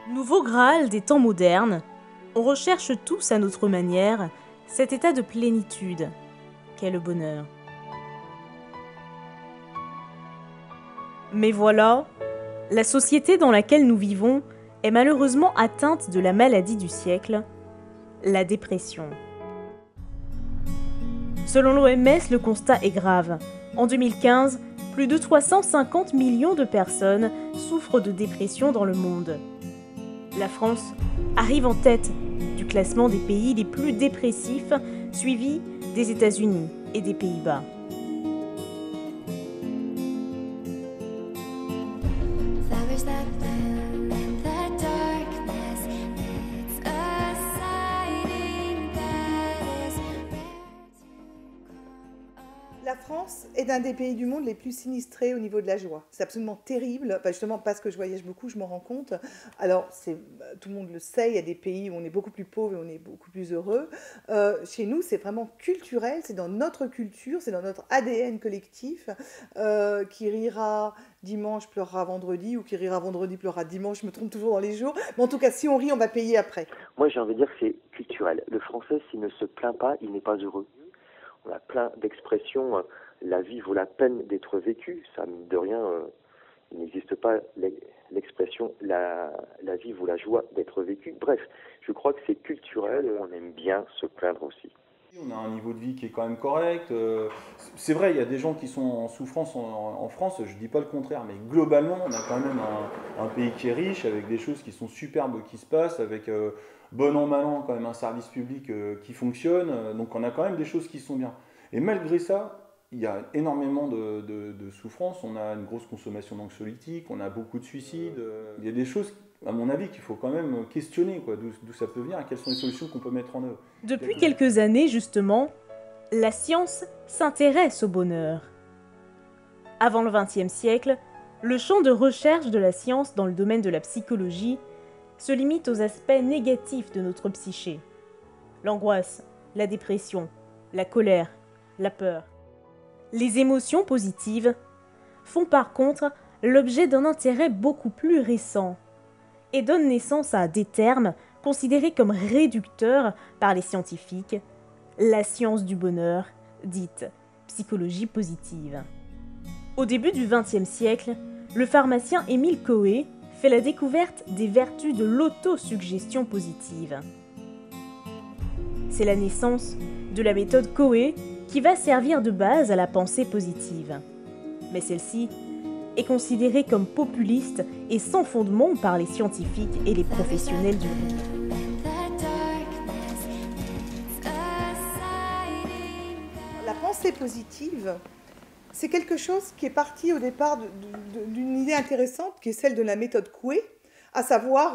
Nouveau Graal des temps modernes, on recherche tous à notre manière cet état de plénitude qu'est le bonheur. Mais voilà, la société dans laquelle nous vivons est malheureusement atteinte de la maladie du siècle, la dépression. Selon l'OMS, le constat est grave. En 2015, plus de 350 millions de personnes souffrent de dépression dans le monde. La France arrive en tête du classement des pays les plus dépressifs, suivi des États-Unis et des Pays-Bas. La France est un des pays du monde les plus sinistrés au niveau de la joie. C'est absolument terrible, justement parce que je voyage beaucoup, je m'en rends compte. Alors, tout le monde le sait, il y a des pays où on est beaucoup plus pauvre et on est beaucoup plus heureux. Chez nous, c'est vraiment culturel, c'est dans notre culture, c'est dans notre ADN collectif. Qui rira dimanche pleurera vendredi, ou qui rira vendredi pleurera dimanche, je me trompe toujours dans les jours. Mais en tout cas, si on rit, on va payer après. Moi, j'ai envie de dire que c'est culturel. Le Français, s'il ne se plaint pas, il n'est pas heureux. On a plein d'expressions, la vie vaut la peine d'être vécue, ça mine de rien, il n'existe pas l'expression la vie vaut la joie d'être vécue. Bref, je crois que c'est culturel, on aime bien se plaindre aussi. On a un niveau de vie qui est quand même correct. C'est vrai, il y a des gens qui sont en souffrance en France, je ne dis pas le contraire, mais globalement, on a quand même un pays qui est riche, avec des choses qui sont superbes qui se passent, avec bon an, mal an, quand même un service public qui fonctionne. Donc on a quand même des choses qui sont bien. Et malgré ça, il y a énormément de souffrance. On a une grosse consommation d'anxiolytiques, on a beaucoup de suicides. Il y a des choses, à mon avis, qu'il faut quand même questionner, d'où ça peut venir et quelles sont les solutions qu'on peut mettre en œuvre. Depuis quelques années, justement, la science s'intéresse au bonheur. Avant le XXe siècle, le champ de recherche de la science dans le domaine de la psychologie se limite aux aspects négatifs de notre psyché. L'angoisse, la dépression, la colère, la peur. Les émotions positives font par contre l'objet d'un intérêt beaucoup plus récent et donnent naissance à des termes considérés comme réducteurs par les scientifiques, la science du bonheur, dite psychologie positive. Au début du XXe siècle, le pharmacien Émile Coué fait la découverte des vertus de l'autosuggestion positive. C'est la naissance de la méthode Coué qui va servir de base à la pensée positive. Mais celle-ci est considérée comme populiste et sans fondement par les scientifiques et les professionnels du monde. La pensée positive, c'est quelque chose qui est parti au départ d'une idée intéressante, qui est celle de la méthode Coué, à savoir,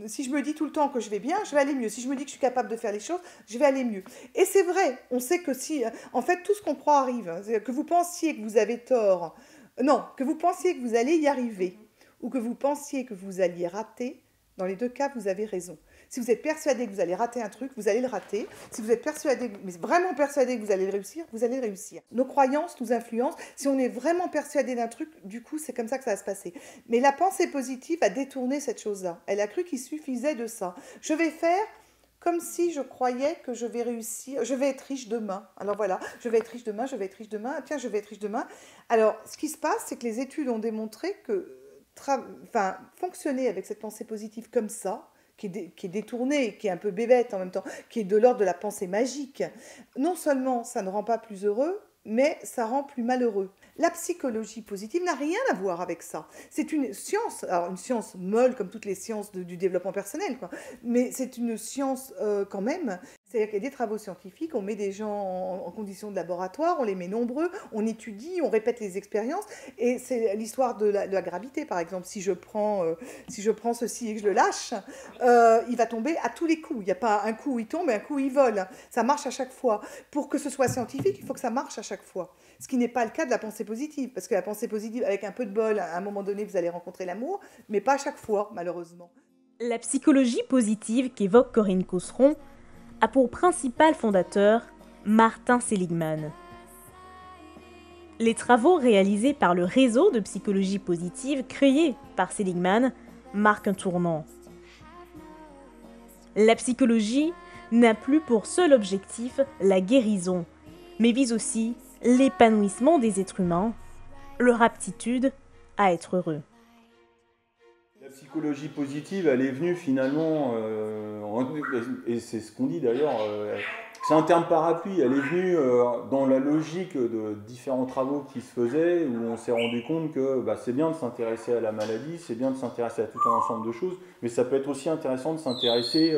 si je me dis tout le temps que je vais bien, je vais aller mieux. Si je me dis que je suis capable de faire les choses, je vais aller mieux. Et c'est vrai, on sait que si, en fait, tout ce qu'on croit arrive. Que vous pensiez que vous avez tort, non, que vous pensiez que vous allez y arriver, ou que vous pensiez que vous alliez rater, dans les deux cas, vous avez raison. Si vous êtes persuadé que vous allez rater un truc, vous allez le rater. Si vous êtes persuadé, mais vraiment persuadé que vous allez le réussir, vous allez le réussir. Nos croyances nous influencent. Si on est vraiment persuadé d'un truc, du coup, c'est comme ça que ça va se passer. Mais la pensée positive a détourné cette chose-là. Elle a cru qu'il suffisait de ça. Je vais faire comme si je croyais que je vais réussir, je vais être riche demain. Alors voilà, je vais être riche demain, je vais être riche demain, tiens, je vais être riche demain. Alors, ce qui se passe, c'est que les études ont démontré que fonctionner avec cette pensée positive comme ça, qui est détournée, qui est un peu bébête en même temps, qui est de l'ordre de la pensée magique, non seulement ça ne rend pas plus heureux, mais ça rend plus malheureux. La psychologie positive n'a rien à voir avec ça. C'est une science, alors une science molle comme toutes les sciences du développement personnel, mais c'est une science quand même. C'est-à-dire qu'il y a des travaux scientifiques, on met des gens en conditions de laboratoire, on les met nombreux, on étudie, on répète les expériences, et c'est l'histoire de la gravité, par exemple. Si je prends ceci et que je le lâche, il va tomber à tous les coups. Il n'y a pas un coup où il tombe et un coup où il vole. Ça marche à chaque fois. Pour que ce soit scientifique, il faut que ça marche à chaque fois. Ce qui n'est pas le cas de la pensée positive, parce que la pensée positive, avec un peu de bol, à un moment donné, vous allez rencontrer l'amour, mais pas à chaque fois, malheureusement. La psychologie positive qu'évoque Corinne Cosseron a pour principal fondateur Martin Seligman. Les travaux réalisés par le réseau de psychologie positive créé par Seligman marquent un tournant. La psychologie n'a plus pour seul objectif la guérison, mais vise aussi l'épanouissement des êtres humains, leur aptitude à être heureux. La psychologie positive, elle est venue finalement, et c'est ce qu'on dit d'ailleurs, c'est un terme parapluie, elle est venue dans la logique de différents travaux qui se faisaient, où on s'est rendu compte que c'est bien de s'intéresser à la maladie, c'est bien de s'intéresser à tout un ensemble de choses, mais ça peut être aussi intéressant de s'intéresser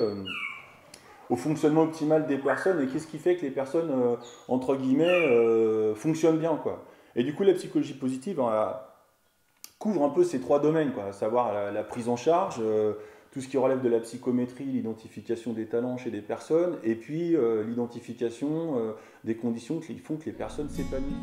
au fonctionnement optimal des personnes, et qu'est-ce qui fait que les personnes, entre guillemets, fonctionnent bien, quoi. Et du coup, la psychologie positive couvre un peu ces trois domaines, quoi, à savoir la prise en charge, tout ce qui relève de la psychométrie, l'identification des talents chez des personnes, et puis l'identification des conditions qui font que les personnes s'épanouissent.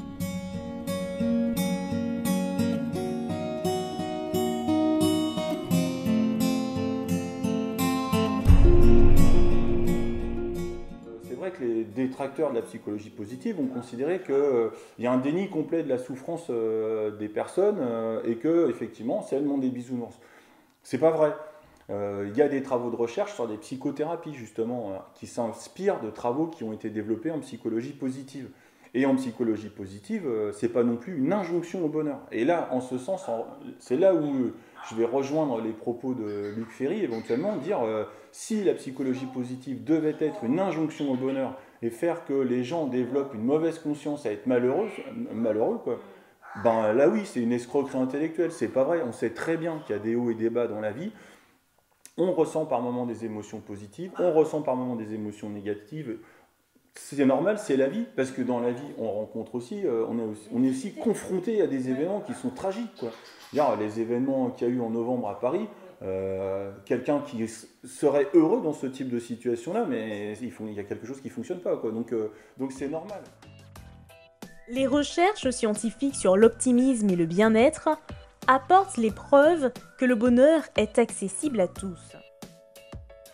C'est vrai que les détracteurs de la psychologie positive ont considéré qu'il y a un déni complet de la souffrance des personnes et que, effectivement, c'est le monde des bisounours. C'est pas vrai. Il y a des travaux de recherche sur des psychothérapies, justement, qui s'inspirent de travaux qui ont été développés en psychologie positive. Et en psychologie positive, c'est pas non plus une injonction au bonheur. Et là, en ce sens, c'est là où je vais rejoindre les propos de Luc Ferry, éventuellement, dire si la psychologie positive devait être une injonction au bonheur et faire que les gens développent une mauvaise conscience à être malheureux, quoi, ben là oui, c'est une escroquerie intellectuelle, c'est pas vrai. On sait très bien qu'il y a des hauts et des bas dans la vie. On ressent par moments des émotions positives, on ressent par moments des émotions négatives. C'est normal, c'est la vie, parce que dans la vie, on rencontre aussi, on est aussi confronté à des événements qui sont tragiques, quoi. Les événements qu'il y a eu en novembre à Paris, quelqu'un qui serait heureux dans ce type de situation-là, mais il y a quelque chose qui ne fonctionne pas, quoi. Donc c'est normal. Les recherches scientifiques sur l'optimisme et le bien-être apportent les preuves que le bonheur est accessible à tous.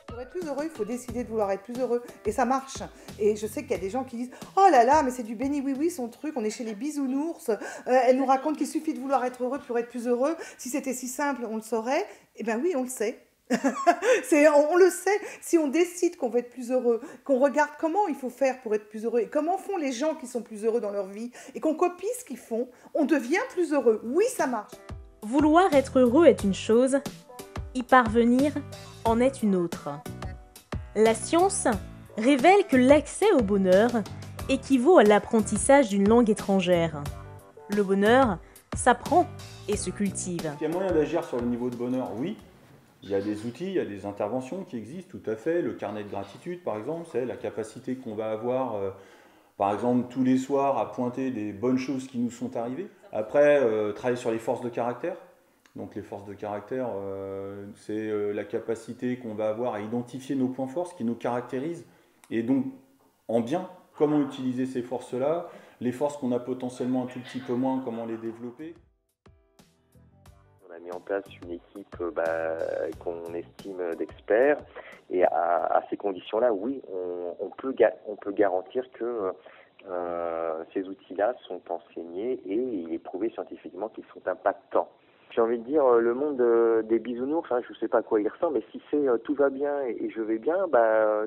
Pour être plus heureux, il faut décider de vouloir être plus heureux. Et ça marche. Et je sais qu'il y a des gens qui disent « Oh là là, mais c'est du béni oui-oui son truc, on est chez les bisounours. Elle nous raconte qu'il suffit de vouloir être heureux pour être plus heureux. Si c'était si simple, on le saurait. » Eh bien oui, on le sait. On le sait. Si on décide qu'on veut être plus heureux, qu'on regarde comment il faut faire pour être plus heureux, et comment font les gens qui sont plus heureux dans leur vie, et qu'on copie ce qu'ils font, on devient plus heureux. Oui, ça marche. Vouloir être heureux est une chose, y parvenir en est une autre. La science révèle que l'accès au bonheur équivaut à l'apprentissage d'une langue étrangère. Le bonheur s'apprend et se cultive. Il y a moyen d'agir sur le niveau de bonheur, oui. Il y a des outils, il y a des interventions qui existent, tout à fait. Le carnet de gratitude, par exemple, c'est la capacité qu'on va avoir, par exemple, tous les soirs à pointer des bonnes choses qui nous sont arrivées. Après, travailler sur les forces de caractère. Donc les forces de caractère, c'est la capacité qu'on va avoir à identifier nos points forts, ce qui nous caractérise. Et donc, en bien, comment utiliser ces forces-là, les forces qu'on a potentiellement un tout petit peu moins, comment les développer. On a mis en place une équipe qu'on estime d'experts. Et à ces conditions-là, oui, on peut garantir que ces outils-là sont enseignés et il est prouvé scientifiquement qu'ils sont impactants. J'ai envie de dire, le monde des bisounours, je ne sais pas à quoi il ressemble, mais si c'est tout va bien et je vais bien,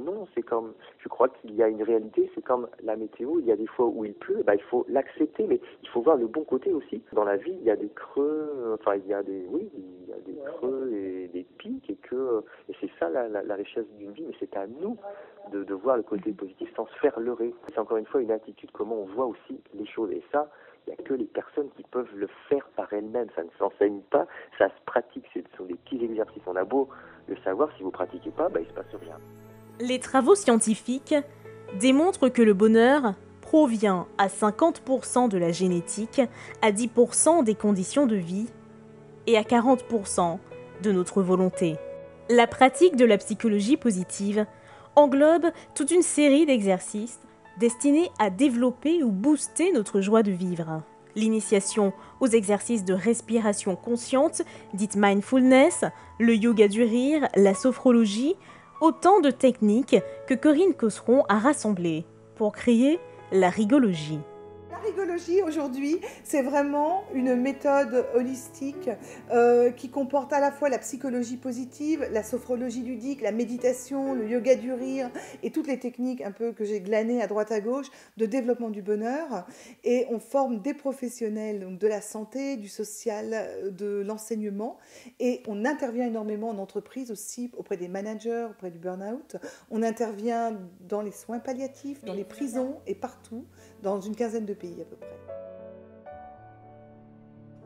non, c'est comme, je crois qu'il y a une réalité, c'est comme la météo, il y a des fois où il pleut, il faut l'accepter, mais il faut voir le bon côté aussi. Dans la vie, il y a des creux, il y a des creux et des pics, et c'est ça la richesse d'une vie, mais c'est à nous de voir le côté positif sans se faire leurrer. C'est encore une fois une attitude, comment on voit aussi les choses, et ça, il n'y a que les personnes qui peuvent le faire par elles-mêmes. Ça ne s'enseigne pas, ça se pratique. Ce sont des petits exercices. On a beau le savoir, si vous ne pratiquez pas, il ne se passe rien. Les travaux scientifiques démontrent que le bonheur provient à 50% de la génétique, à 10% des conditions de vie et à 40% de notre volonté. La pratique de la psychologie positive englobe toute une série d'exercices destinés à développer ou booster notre joie de vivre. L'initiation aux exercices de respiration consciente, dite mindfulness, le yoga du rire, la sophrologie, autant de techniques que Corinne Cosseron a rassemblées pour créer la rigologie. La La rigologie aujourd'hui, c'est vraiment une méthode holistique qui comporte à la fois la psychologie positive, la sophrologie ludique, la méditation, le yoga du rire et toutes les techniques un peu que j'ai glanées à droite à gauche de développement du bonheur. Et on forme des professionnels donc de la santé, du social, de l'enseignement et on intervient énormément en entreprise aussi auprès des managers, auprès du burn-out. On intervient dans les soins palliatifs, dans les prisons et partout, dans une quinzaine de pays à peu près.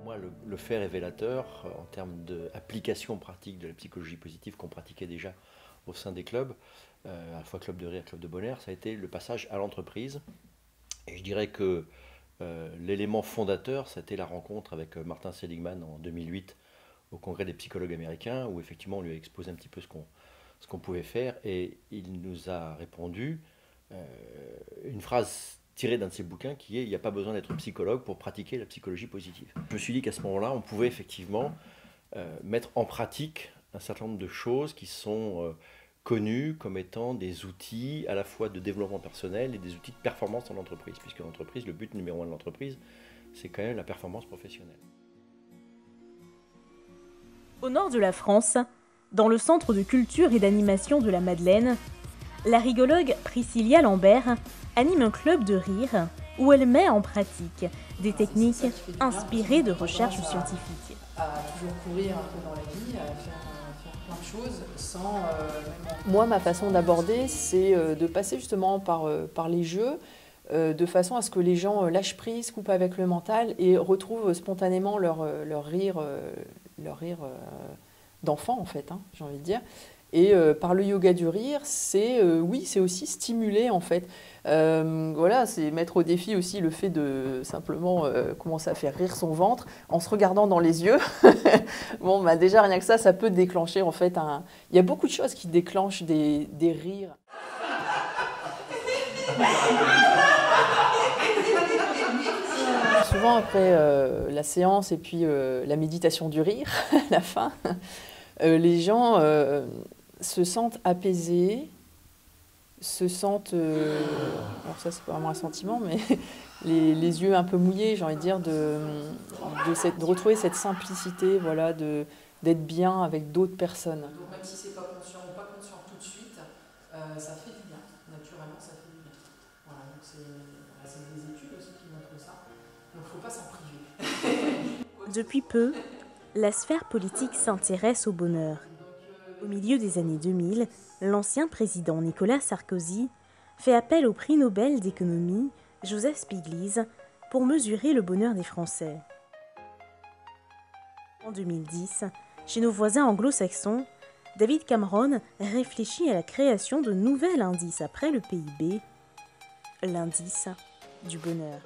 Moi, le fait révélateur en termes d'application pratique de la psychologie positive qu'on pratiquait déjà au sein des clubs, à la fois club de rire, club de bonheur, ça a été le passage à l'entreprise. Et je dirais que l'élément fondateur, c'était la rencontre avec Martin Seligman en 2008 au Congrès des psychologues américains, où effectivement on lui a exposé un petit peu ce qu'on pouvait faire, et il nous a répondu une phrase tirée d'un de ses bouquins qui est « Il n'y a pas besoin d'être psychologue pour pratiquer la psychologie positive ». Je me suis dit qu'à ce moment-là, on pouvait effectivement mettre en pratique un certain nombre de choses qui sont connues comme étant des outils à la fois de développement personnel et des outils de performance dans l'entreprise, puisque l'entreprise, le but numéro 1 de l'entreprise, c'est quand même la performance professionnelle. Au nord de la France, dans le centre de culture et d'animation de la Madeleine, la rigologue Priscilla Lambert anime un club de rire où elle met en pratique des techniques inspirées de recherches scientifiques. À toujours courir un peu dans la vie, à faire plein de choses sans... Moi, ma façon d'aborder, c'est de passer justement par les jeux, de façon à ce que les gens lâchent prise, coupent avec le mental et retrouvent spontanément leur rire d'enfant, en fait, hein, j'ai envie de dire. Et par le yoga du rire, c'est aussi stimuler, en fait. Voilà, c'est mettre au défi aussi le fait de simplement commencer à faire rire son ventre en se regardant dans les yeux. Bon, bah déjà, rien que ça peut déclencher, en fait, il y a beaucoup de choses qui déclenchent des rires. Souvent, après la séance et puis la méditation du rire, à la fin, les gens se sentent apaisés, se sentent... alors ça, c'est pas vraiment un sentiment, mais les yeux un peu mouillés, j'ai envie de dire, de retrouver cette simplicité, voilà, d'être bien avec d'autres personnes. Donc même si c'est pas conscient ou pas conscient tout de suite, ça fait du bien, naturellement ça fait du bien. Voilà, donc c'est des études aussi qui montrent ça, donc il ne faut pas s'en priver. Depuis peu, la sphère politique s'intéresse au bonheur. Au milieu des années 2000, l'ancien président Nicolas Sarkozy fait appel au prix Nobel d'économie Joseph Stiglitz pour mesurer le bonheur des Français. En 2010, chez nos voisins anglo-saxons, David Cameron réfléchit à la création de nouvel indice après le PIB, l'indice du bonheur.